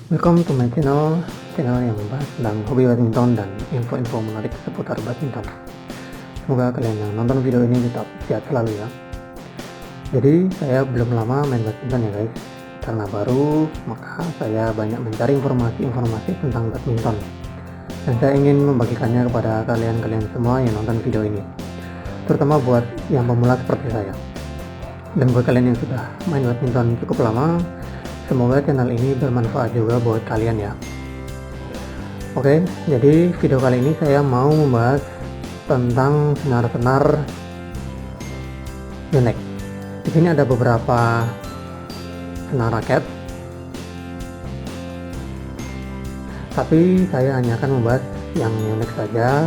Welcome to my channel yang membahas tentang hobi badminton dan info-info menarik seputar badminton. Semoga kalian yang nonton video ini tetap sehat selalu ya. Jadi saya belum lama main badminton ya guys. Karena baru, maka saya banyak mencari informasi tentang badminton. Dan saya ingin membagikannya kepada kalian semua yang nonton video ini. Terutama buat yang pemula seperti saya. Dan buat kalian yang sudah main badminton cukup lama, semoga channel ini bermanfaat juga buat kalian ya. Oke, jadi video kali ini saya mau membahas tentang senar-senar Yonex. Di sini ada beberapa senar raket, tapi saya hanya akan membahas yang Yonex saja,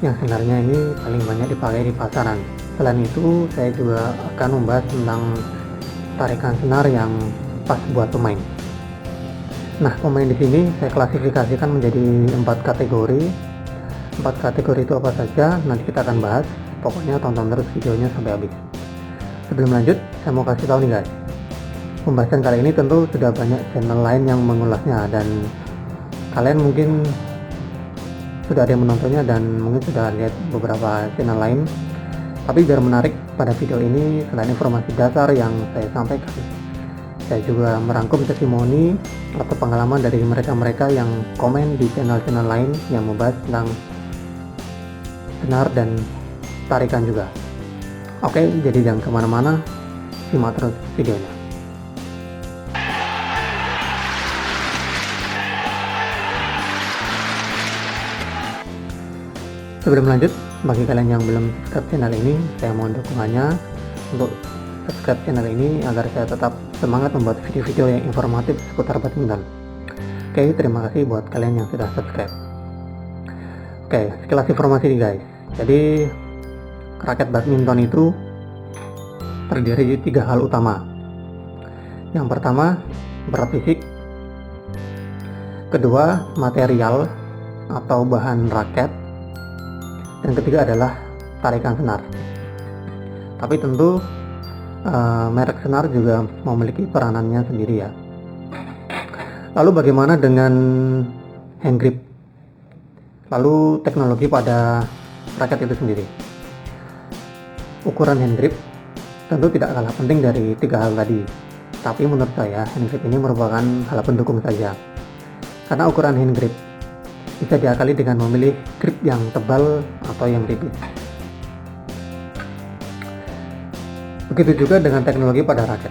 yang senarnya ini paling banyak dipakai di pasaran. Selain itu, saya juga akan membahas tentang tarikan senar yang pas buat pemain. Nah, pemain di sini saya klasifikasikan menjadi 4 kategori. 4 kategori itu apa saja? Nanti kita akan bahas. Pokoknya tonton terus videonya sampai habis. Sebelum lanjut, saya mau kasih tahu nih guys. Pembahasan kali ini tentu sudah banyak channel lain yang mengulasnya, dan kalian mungkin sudah ada yang menontonnya dan mungkin sudah lihat beberapa channel lain. Tapi biar menarik, pada video ini selain informasi dasar yang saya sampaikan, saya juga merangkum testimoni atau pengalaman dari mereka-mereka yang komen di channel-channel lain yang membahas tentang senar dan tarikan juga. Oke, jadi jangan kemana-mana, simak terus videonya. Sebelum lanjut, bagi kalian yang belum subscribe channel ini, saya mohon dukungannya untuk subscribe channel ini agar saya tetap semangat membuat video-video yang informatif seputar badminton. Oke, terima kasih buat kalian yang sudah subscribe. Oke, sekilas informasi nih guys. Jadi, raket badminton itu terdiri dari 3 hal utama. Yang pertama, berat fisik. Kedua, material atau bahan raket. Dan ketiga adalah tarikan senar. Tapi tentu merek senar juga memiliki peranannya sendiri ya. Lalu bagaimana dengan hand grip? Lalu teknologi pada raket itu sendiri. Ukuran hand grip tentu tidak kalah penting dari 3 hal tadi. Tapi menurut saya hand grip ini merupakan hal pendukung saja. Karena ukuran hand grip bisa diakali dengan memilih grip yang tebal atau yang tipis. Begitu juga dengan teknologi pada raket.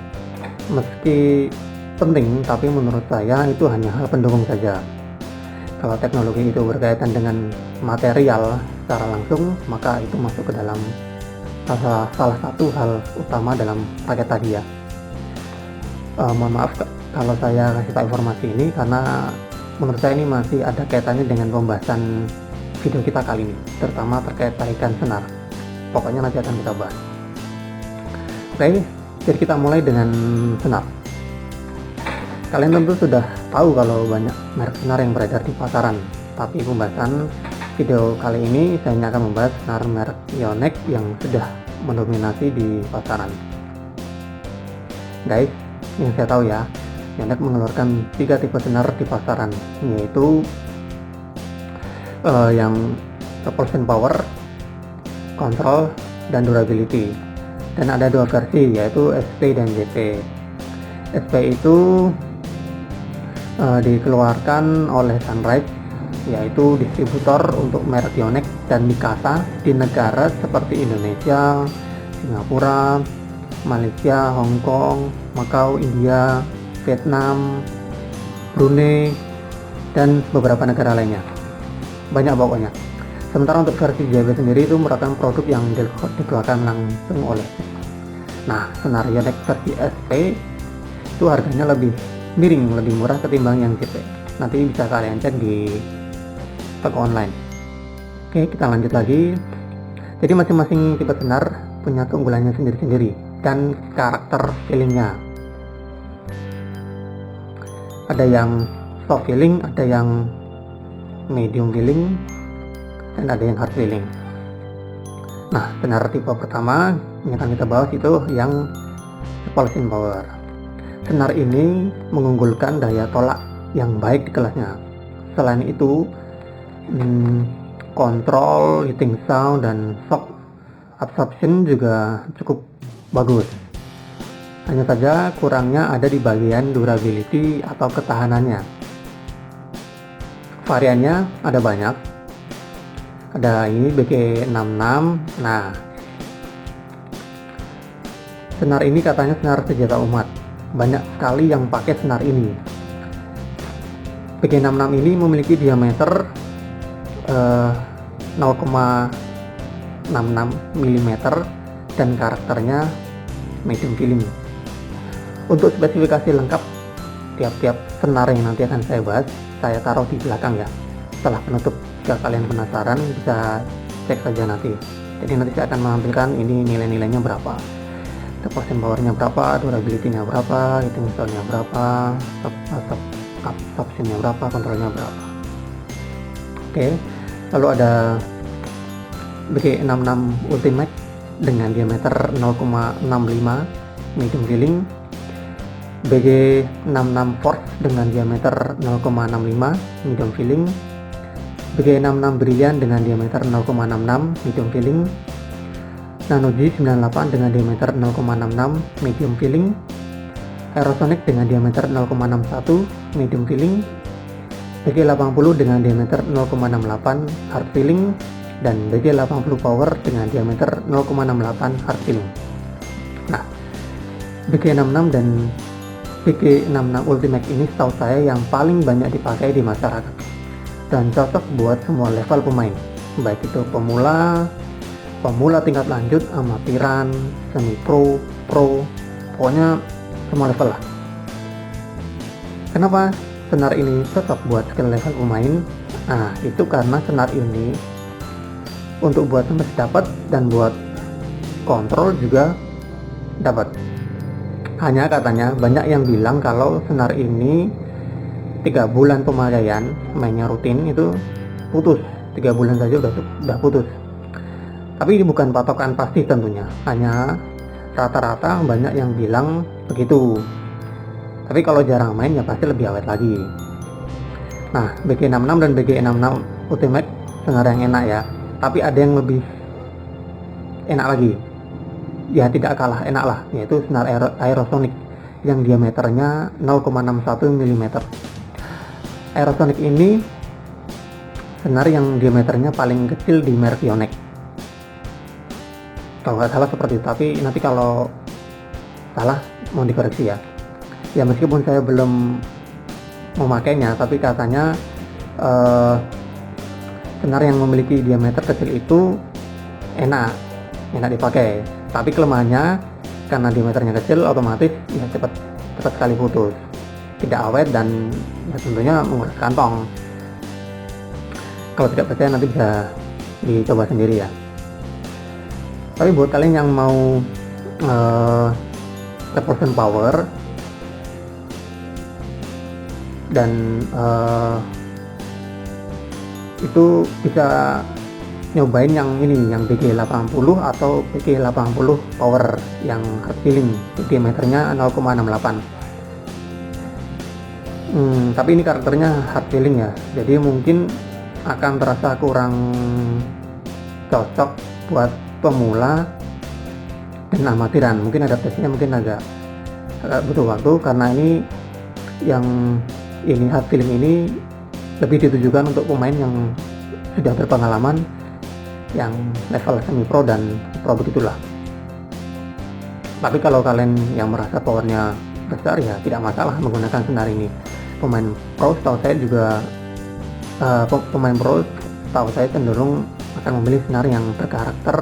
Meski penting, tapi menurut saya itu hanya hal pendukung saja. Kalau teknologi itu berkaitan dengan material secara langsung, maka itu masuk ke dalam salah satu hal utama dalam raket tadi ya. Mohon maaf kalau saya kasih tahu informasi ini, karena menurut saya ini masih ada kaitannya dengan pembahasan video kita kali ini, terutama terkait tarikan senar. Pokoknya nanti akan kita bahas. Oke, jadi kita mulai dengan senar. Kalian tentu sudah tahu kalau banyak merek senar yang beredar di pasaran. Tapi pembahasan video kali ini saya akan membahas senar merek Yonex yang sudah mendominasi di pasaran. Guys, yang saya tahu ya, Yonex mengeluarkan 3 tipe senar di pasaran, yaitu yang propulsion power, control, dan durability. Dan ada 2 versi, yaitu SP dan JP. SP itu dikeluarkan oleh Sunrise, yaitu distributor untuk merek Yonex dan Mikasa di negara seperti Indonesia, Singapura, Malaysia, Hong Kong, Macau, India, Vietnam, Brunei, dan beberapa negara lainnya. Banyak pokoknya. Sementara untuk versi JB sendiri itu merupakan produk yang dikeluarkan langsung oleh. Nah, senar Yonex versi SP itu harganya lebih miring, lebih murah ketimbang yang JP. Nanti bisa kalian cek di toko online. Oke, kita lanjut lagi. Jadi masing-masing tipe senar punya keunggulannya sendiri-sendiri dan karakter feelingnya. Ada yang soft feeling, ada yang medium feeling, dan ada yang hard feeling. Nah, senar tipe pertama yang akan kita bahas itu yang propulsion power. senar ini mengunggulkan daya tolak yang baik di kelasnya. Selain itu, kontrol, hitting sound, dan shock absorption juga cukup bagus. Hanya saja kurangnya ada di bagian durability atau ketahanannya. Variannya ada banyak. Ada ini BG66. Nah, senar ini katanya senar sejahtera umat. Banyak sekali yang pakai senar ini. BG66 ini memiliki diameter 0,66 mm dan karakternya medium feeling. Untuk spesifikasi lengkap tiap-tiap senar yang nanti akan saya bahas, saya taruh di belakang ya. Setelah penutup, jika kalian penasaran bisa cek saja nanti. Jadi nanti saya akan menampilkan ini nilai-nilainya berapa, persen powernya berapa, durability-nya berapa, hitting sound-nya berapa, absorption-nya berapa, kontrolnya berapa. Oke, lalu ada BG66 Ultimate dengan diameter 0,65 medium feeling, BG66 Force dengan diameter 0,65 medium feeling, BG66 Brilliant dengan diameter 0,66 medium feeling, Nano G98 dengan diameter 0,66 medium feeling, Aerosonic dengan diameter 0,61 medium feeling, BG80 dengan diameter 0,68 hard feeling, dan BG80 Power dengan diameter 0,68 hard feeling. Nah, BG66 dan BG66 Ultimate ini setahu saya yang paling banyak dipakai di masyarakat dan cocok buat semua level pemain, baik itu pemula tingkat lanjut, amatiran, semi pro, pokoknya semua level lah. Kenapa senar ini cocok buat skill level pemain? Nah, itu karena senar ini untuk buat smash dapat dan buat kontrol juga dapat. Hanya katanya banyak yang bilang kalau senar ini 3 bulan pemakaian, mainnya rutin itu putus. 3 bulan saja udah putus. Tapi ini bukan patokan pasti tentunya, hanya rata-rata banyak yang bilang begitu. Tapi kalau jarang main ya pasti lebih awet lagi. Nah, BG66 dan BG66 Ultimate senar yang enak ya, tapi ada yang lebih enak lagi. Ya tidak kalah enak lah, yaitu senar Aerosonic yang diameternya 0,61 mm. Aerosonic ini senar yang diameternya paling kecil di merek Yonex. Kalau nggak salah seperti itu, tapi nanti kalau salah mau dikoreksi ya. Ya meskipun saya belum memakainya, tapi katanya senar yang memiliki diameter kecil itu enak dipakai. Tapi kelemahannya karena diameternya kecil, otomatis ya cepat sekali putus, tidak awet, dan ya tentunya menguras kantong. Kalau tidak percaya nanti bisa dicoba sendiri ya. Tapi buat kalian yang mau percussion power dan itu bisa nyobain yang ini, yang BG80 atau BG80 Power yang hard feeling, diameternya 0,68. Tapi ini karakternya hard feeling ya, jadi mungkin akan terasa kurang cocok buat pemula dan amatiran. Mungkin adaptasinya mungkin agak butuh waktu, karena ini yang ini hard feeling ini lebih ditujukan untuk pemain yang sudah berpengalaman, yang level semi pro dan pro begitulah. Tapi kalau kalian yang merasa powernya besar ya tidak masalah menggunakan senar ini. Pemain pro setahu saya juga cenderung akan memilih senar yang berkarakter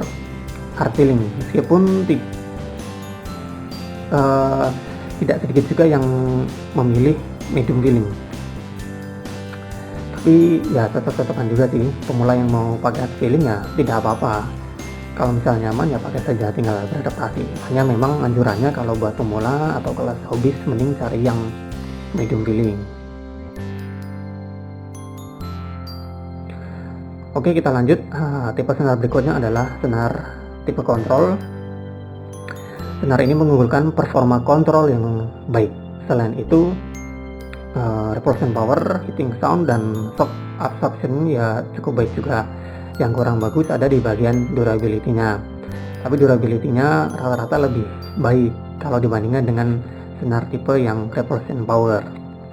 hard feeling, meskipun tidak sedikit juga yang memilih medium feeling. Tapi ya cocok-cocokan juga sih, pemula yang mau pakai hard feeling ya tidak apa-apa. Kalau misalnya nyaman ya pakai saja, tinggal beradaptasi. Hanya memang anjurannya kalau buat pemula atau kelas hobis mending cari yang medium feeling. Oke, kita lanjut. Tipe senar berikutnya adalah senar tipe kontrol. Senar ini mengunggulkan performa kontrol yang baik. Selain itu repulsion power, heating sound, dan shock absorption ya cukup baik juga. Yang kurang bagus ada di bagian durability-nya, tapi durability-nya rata-rata lebih baik kalau dibandingkan dengan senar tipe yang repulsion power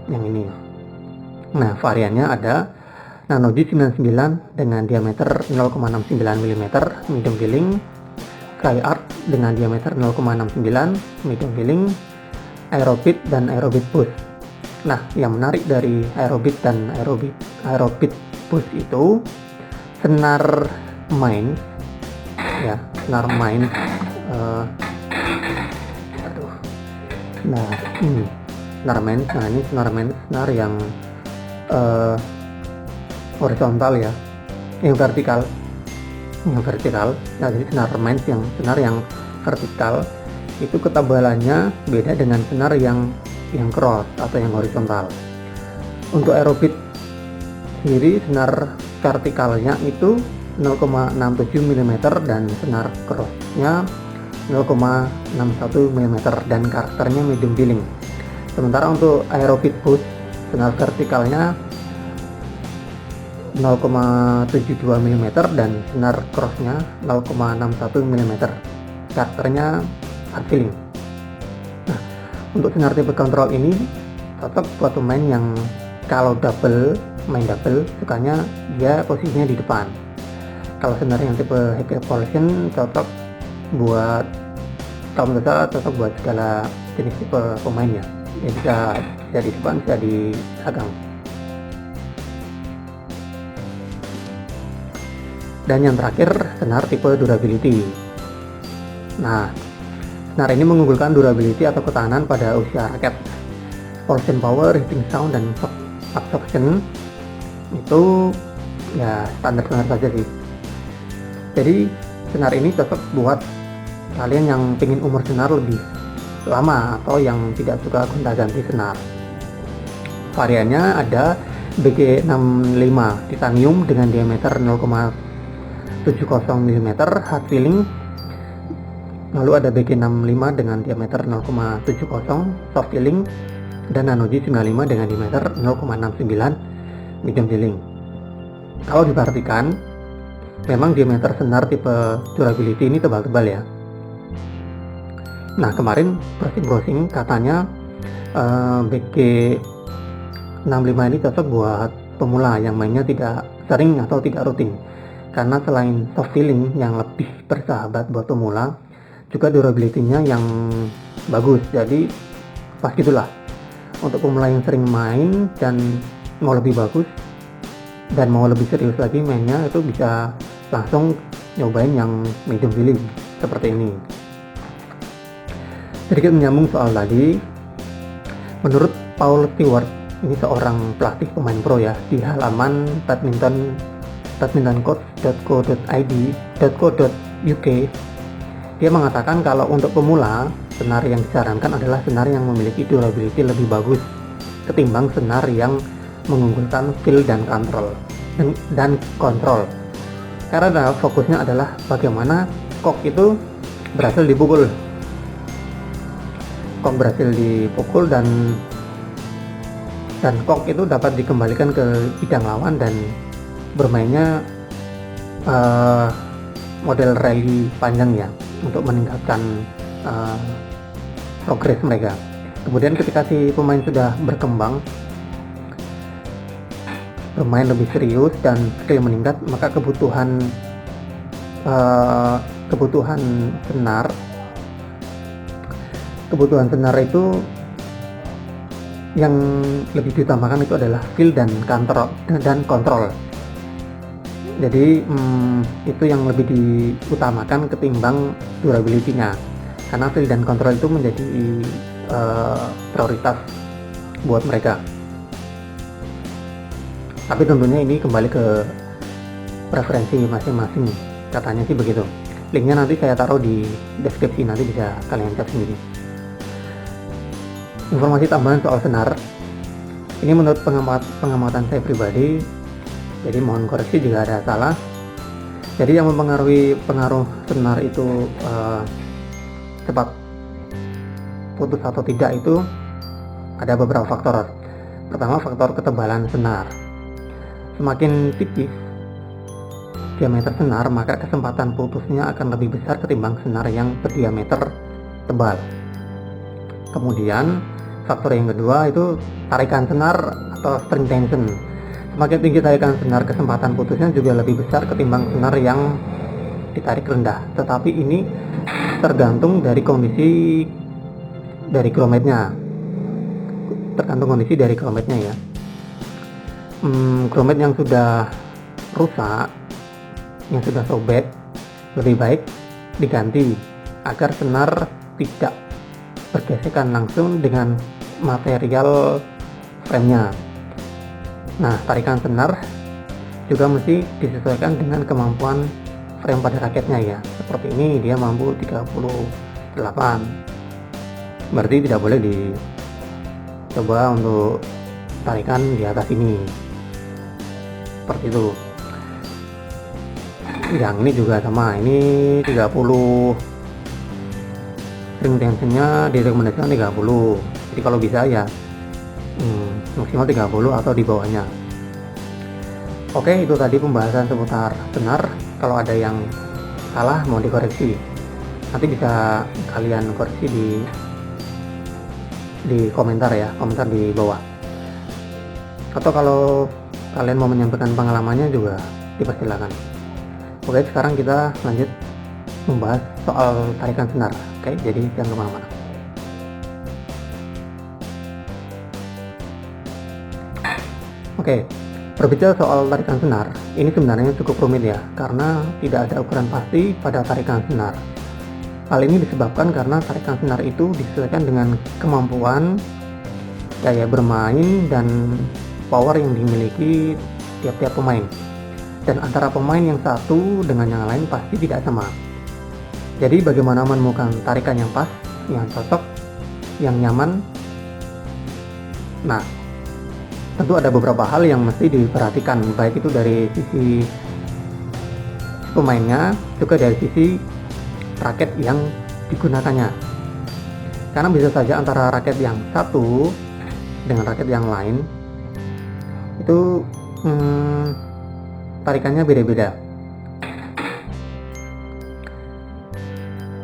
yang ini. Nah, variannya ada Nano G99 dengan diameter 0,69 mm medium filling, Sky-Arc dengan diameter 0,69 medium filling, Aerobit dan Aerobit Push. Nah, yang menarik dari Aerobit dan Aerobit Push itu senar main ya, senar main senar main. Nah, ini senar yang horizontal ya, yang vertikal. Nah, jadi senar yang vertikal itu ketebalannya beda dengan senar yang cross atau yang horizontal. Untuk Aerobit sendiri senar vertikalnya itu 0,67 mm dan senar crossnya 0,61 mm dan karakternya medium filling. Sementara untuk Aerobit Push senar vertikalnya 0,72 mm dan senar crossnya 0,61 mm, karakternya hard filling. Nah, untuk senar tipe kontrol ini cocok buat pemain yang kalau main double sukanya dia posisinya di depan. Kalau senar yang tipe high propulsion cocok buat segala jenis tipe pemainnya ya, bisa di depan, bisa di belakang. Dan yang terakhir, senar tipe durability. Nah, senar ini mengunggulkan durability atau ketahanan pada usia raket. Propulsion power, heating sound, dan shock absorption itu ya standar saja sih. Jadi senar ini cocok buat kalian yang pengen umur senar lebih lama atau yang tidak suka gonta-ganti senar. Variannya ada BG65 titanium dengan diameter 0,70 mm hard filling, lalu ada BG65 dengan diameter 0,70 soft filling, dan Nano G95 dengan diameter 0,69 medium filling. Kalau diperhatikan, memang diameter senar tipe durability ini tebal-tebal ya. Nah, kemarin browsing katanya BG65 ini cocok buat pemula yang mainnya tidak sering atau tidak rutin, karena selain soft filling yang lebih bersahabat buat pemula, juga durability-nya yang bagus. Jadi pas gitulah untuk pemula yang sering main dan mau lebih bagus dan mau lebih serius lagi mainnya, itu bisa langsung nyobain yang medium filling seperti ini. Sedikit menyambung soal tadi, menurut Paul Stewart, ini seorang pelatih pemain pro ya, di halaman badmintoncoach.co.uk, dia mengatakan kalau untuk pemula, senar yang disarankan adalah senar yang memiliki durability lebih bagus ketimbang senar yang mengunggulkan feel dan kontrol. Karena fokusnya adalah bagaimana kok itu berhasil dipukul dan kok itu dapat dikembalikan ke bidang lawan dan bermainnya model rally panjang ya, untuk meningkatkan progres mereka. Kemudian ketika si pemain sudah berkembang, bermain lebih serius dan skill meningkat, maka kebutuhan senar itu yang lebih diutamakan itu adalah feel dan kontrol. Jadi itu yang lebih diutamakan ketimbang durability-nya, karena feel dan kontrol itu menjadi prioritas buat mereka. Tapi tentunya ini kembali ke preferensi masing-masing, katanya sih begitu. Linknya nanti saya taruh di deskripsi, nanti bisa kalian cek sendiri. Informasi tambahan soal senar ini menurut pengamatan saya pribadi, jadi mohon koreksi jika ada salah. Jadi yang mempengaruhi senar itu cepat putus atau tidak itu Ada beberapa faktor. Pertama, faktor ketebalan senar. Semakin tipis diameter senar, maka kesempatan putusnya akan lebih besar ketimbang senar yang berdiameter tebal. Kemudian faktor yang kedua itu tarikan senar atau string tension. Semakin tinggi tarikan senar, kesempatan putusnya juga lebih besar ketimbang senar yang ditarik rendah. Tetapi ini tergantung dari kondisi dari grometnya. Ya. Gromet yang sudah rusak, yang sudah sobek, lebih baik diganti agar senar tidak bergesekan langsung dengan material frame-nya. Nah, tarikan senar juga mesti disesuaikan dengan kemampuan frame pada raketnya ya. Seperti ini dia mampu 38. Berarti tidak boleh dicoba untuk tarikan di atas ini. Seperti itu. Yang ini juga sama, ini 30. String tensionnya direkomendasikan 30. Jadi kalau bisa ya maksimal 30 atau di bawahnya. Oke, itu tadi pembahasan seputar senar. Kalau ada yang salah mau dikoreksi, nanti bisa kalian koreksi di komentar ya, komentar di bawah. Atau kalau kalian mau menyampaikan pengalamannya juga dipersilakan. Oke, sekarang kita lanjut membahas soal tarikan senar. Oke, jadi jangan kemana-mana. Oke, berbicara soal tarikan senar, ini sebenarnya cukup rumit ya, karena tidak ada ukuran pasti pada tarikan senar. Hal ini disebabkan karena tarikan senar itu disesuaikan dengan kemampuan, gaya bermain, dan power yang dimiliki tiap-tiap pemain. Dan antara pemain yang satu dengan yang lain pasti tidak sama. Jadi bagaimana menemukan tarikan yang pas, yang cocok, yang nyaman? Nah, tentu ada beberapa hal yang mesti diperhatikan, baik itu dari sisi pemainnya, juga dari sisi raket yang digunakannya. Karena bisa saja antara raket yang satu dengan raket yang lain itu tarikannya beda-beda.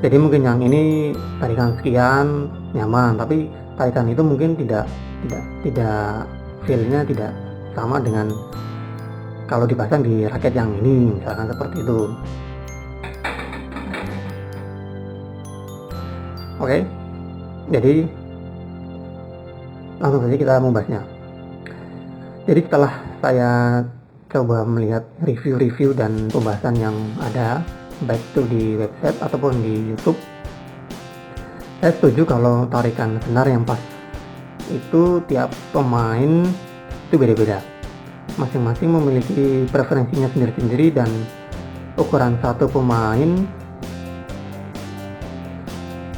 Jadi mungkin yang ini tarikan sekian nyaman, tapi tarikan itu mungkin tidak feel-nya tidak sama dengan kalau dipasang di raket yang ini, misalkan seperti itu. Oke, jadi langsung saja kita membahasnya. Jadi setelah saya coba melihat review-review dan pembahasan yang ada, baik itu di website ataupun di YouTube, saya setuju kalau tarikan senar yang pas itu tiap pemain itu beda-beda. Masing-masing memiliki preferensinya sendiri-sendiri, dan ukuran satu pemain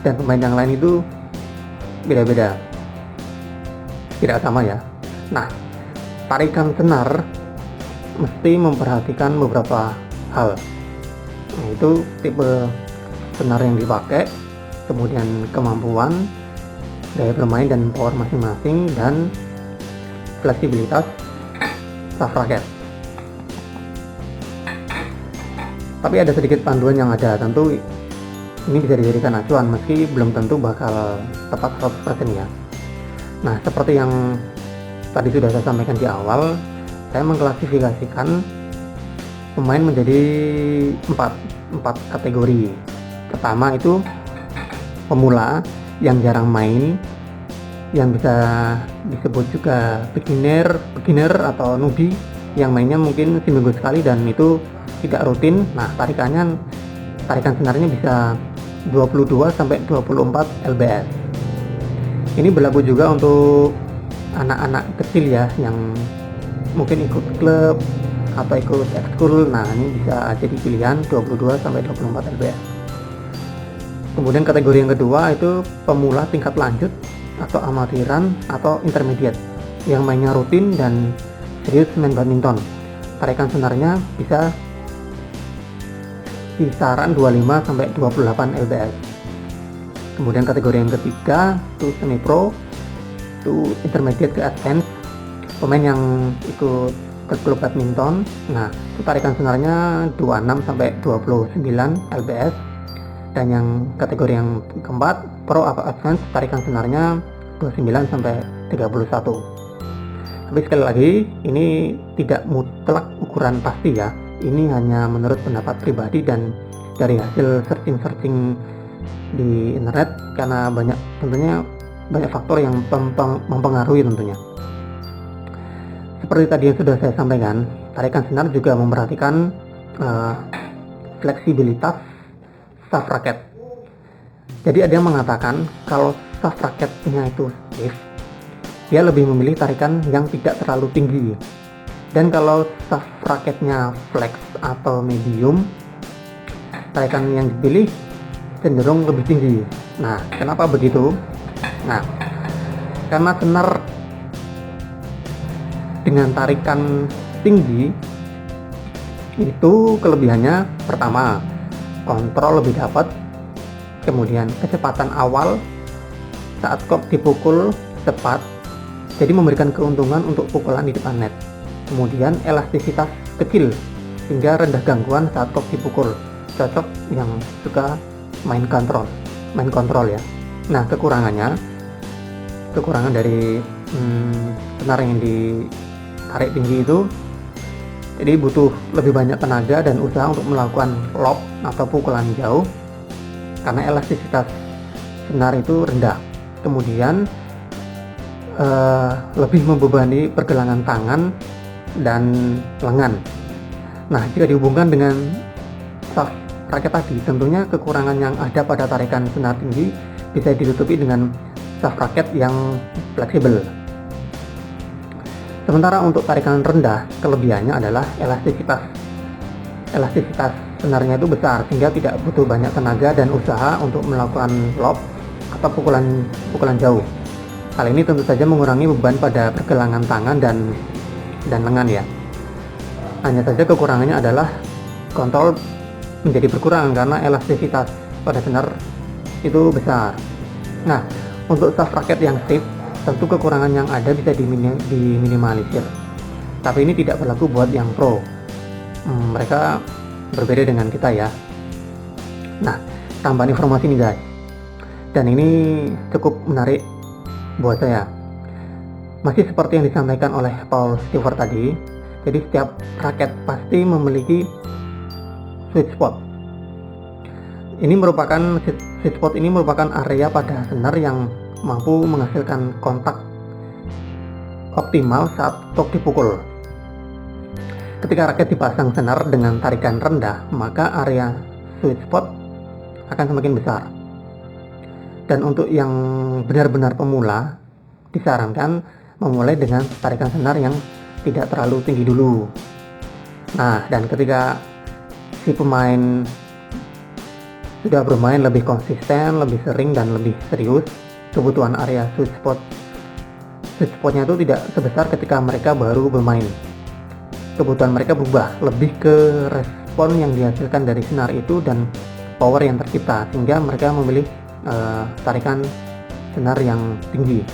dan pemain yang lain itu beda-beda, tidak sama ya. Nah, tarikan senar mesti memperhatikan beberapa hal, yaitu tipe senar yang dipakai, kemudian kemampuan, gaya bermain dan power masing-masing, dan fleksibilitas staff raket. Tapi ada sedikit panduan yang ada, tentu ini bisa dijadikan acuan meski belum tentu bakal tepat 100% ya. Nah, seperti yang tadi sudah saya sampaikan di awal, saya mengklasifikasikan pemain menjadi empat kategori. Pertama itu pemula yang jarang main, yang bisa disebut juga beginner atau newbie, yang mainnya mungkin seminggu sekali dan itu tidak rutin. Nah, tarikan senarnya bisa 22 sampai 24 lbs. Ini berlaku juga untuk anak-anak kecil ya, yang mungkin ikut klub atau ikut ekskul. Nah, ini bisa jadi pilihan 22 sampai 24 lbs. Kemudian kategori yang kedua itu pemula tingkat lanjut atau amatiran atau intermediate, yang mainnya rutin dan serius main badminton. Tarikan senarnya bisa kisaran 25 sampai 28 lbs. Kemudian kategori yang ketiga itu semi pro, itu intermediate ke advance, pemain yang ikut ke klub badminton. Nah, itu tarikan senarnya 26 sampai 29 lbs. Dan yang kategori yang keempat, pro atau advance, tarikan senarnya 29 sampai 31. Tapi sekali lagi, ini tidak mutlak ukuran pasti ya. Ini hanya menurut pendapat pribadi dan dari hasil searching di internet, karena tentunya banyak faktor yang mempengaruhi tentunya. Seperti tadi yang sudah saya sampaikan, tarikan senar juga memperhatikan fleksibilitas shaft raket. Jadi ada yang mengatakan kalau shaft raketnya itu stiff, dia lebih memilih tarikan yang tidak terlalu tinggi. Dan kalau shaft raketnya flex atau medium, tarikan yang dipilih cenderung lebih tinggi. Nah, kenapa begitu? Nah, karena senar dengan tarikan tinggi itu kelebihannya, pertama, kontrol lebih dapat, kemudian kecepatan awal saat kop dipukul cepat, jadi memberikan keuntungan untuk pukulan di depan net. Kemudian elastisitas kecil sehingga rendah gangguan saat kop dipukul, cocok yang suka main kontrol ya. Nah, kekurangan dari senar yang ditarik tinggi itu, jadi butuh lebih banyak tenaga dan usaha untuk melakukan lob atau pukulan jauh karena elastisitas senar itu rendah. Kemudian lebih membebani pergelangan tangan dan lengan. Nah, jika dihubungkan dengan shaft raket tadi, tentunya kekurangan yang ada pada tarikan senar tinggi bisa ditutupi dengan shaft raket yang fleksibel. Sementara untuk tarikan rendah, kelebihannya adalah elastisitas senarnya itu besar sehingga tidak butuh banyak tenaga dan usaha untuk melakukan lob atau pukulan jauh. Hal ini tentu saja mengurangi beban pada pergelangan tangan dan lengan ya. Hanya saja kekurangannya adalah kontrol menjadi berkurang karena elastisitas pada senar itu besar. Nah, untuk shaft raket yang stiff, tentu kekurangan yang ada bisa diminimalisir. Tapi ini tidak berlaku buat yang pro. Mereka berbeda dengan kita ya. Nah, tambahan informasi nih guys, dan ini cukup menarik buat saya. Masih seperti yang disampaikan oleh Paul Stewart tadi, jadi setiap raket pasti memiliki sweet spot. Sweet spot ini merupakan area pada senar yang mampu menghasilkan kontak optimal saat kop dipukul. Ketika raket dipasang senar dengan tarikan rendah, maka area sweet spot akan semakin besar. Dan untuk yang benar-benar pemula, disarankan memulai dengan tarikan senar yang tidak terlalu tinggi dulu. Nah, dan ketika si pemain sudah bermain lebih konsisten, lebih sering dan lebih serius, kebutuhan area sweet spotnya itu tidak sebesar ketika mereka baru bermain. Kebutuhan mereka berubah lebih ke respon yang dihasilkan dari senar itu dan power yang tercipta, sehingga mereka memilih tarikan senar yang tinggi.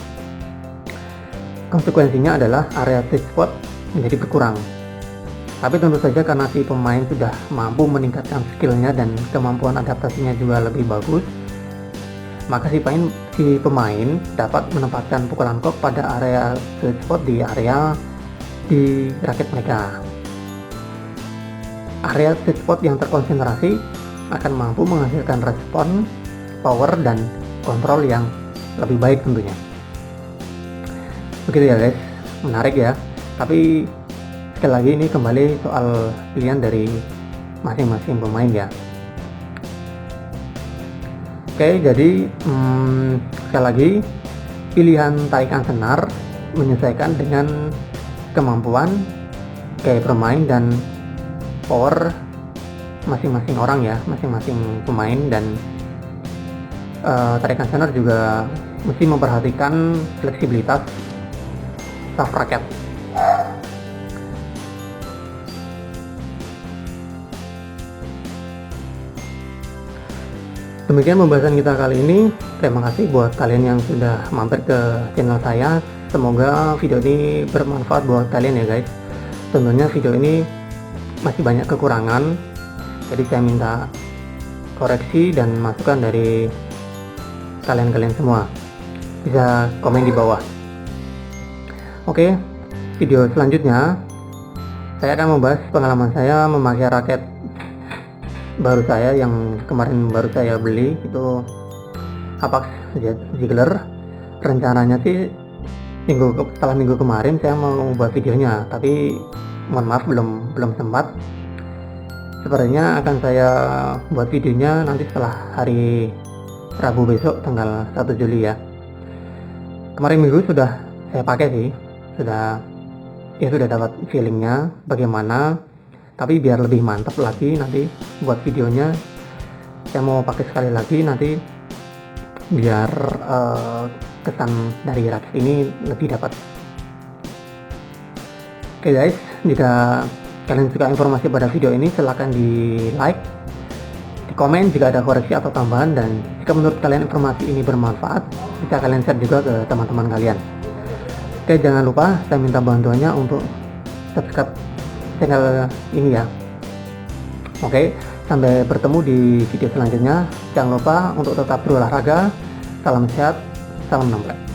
Konsekuensinya adalah area sweet spot menjadi berkurang. Tapi tentu saja karena si pemain sudah mampu meningkatkan skillnya dan kemampuan adaptasinya juga lebih bagus, maka si pemain dapat menempatkan pukulan kop pada area sweet spot di raket mereka. Area sweet spot yang terkonsentrasi akan mampu menghasilkan respon, power, dan kontrol yang lebih baik tentunya. Begitu ya guys, menarik ya. Tapi sekali lagi ini kembali soal pilihan dari masing-masing pemain ya. Oke, jadi sekali lagi pilihan tarikan senar menyesuaikan dengan kemampuan, gaya bermain, dan power masing-masing orang ya, masing-masing pemain. Dan tarikan senar juga mesti memperhatikan fleksibilitas shaft raket. Demikian pembahasan kita kali ini. Terima kasih buat kalian yang sudah mampir ke channel saya. Semoga video ini bermanfaat buat kalian ya guys. Tentunya video ini masih banyak kekurangan, jadi saya minta koreksi dan masukan dari kalian semua. Bisa komen di bawah. Oke, video selanjutnya saya akan membahas pengalaman saya memakai raket baru saya yang kemarin baru saya beli, itu Apax Ziegler. Rencananya sih setelah minggu kemarin saya mau buat videonya, tapi mohon maaf belum sempat. Sepertinya akan saya buat videonya nanti setelah hari Rabu besok tanggal 1 Juli ya. Kemarin minggu sudah saya pakai sih, sudah dapat feelingnya bagaimana. Tapi biar lebih mantap lagi nanti buat videonya, saya mau pakai sekali lagi nanti biar kesan dari raket ini lebih dapat. Oke guys, jika kalian suka informasi pada video ini silahkan di like, di komen jika ada koreksi atau tambahan, dan jika menurut kalian informasi ini bermanfaat bisa kalian share juga ke teman-teman kalian. Oke, jangan lupa saya minta bantuannya untuk subscribe channel ini ya. Oke, sampai bertemu di video selanjutnya. Jangan lupa untuk tetap berolahraga. Salam sehat, salam nongkrong.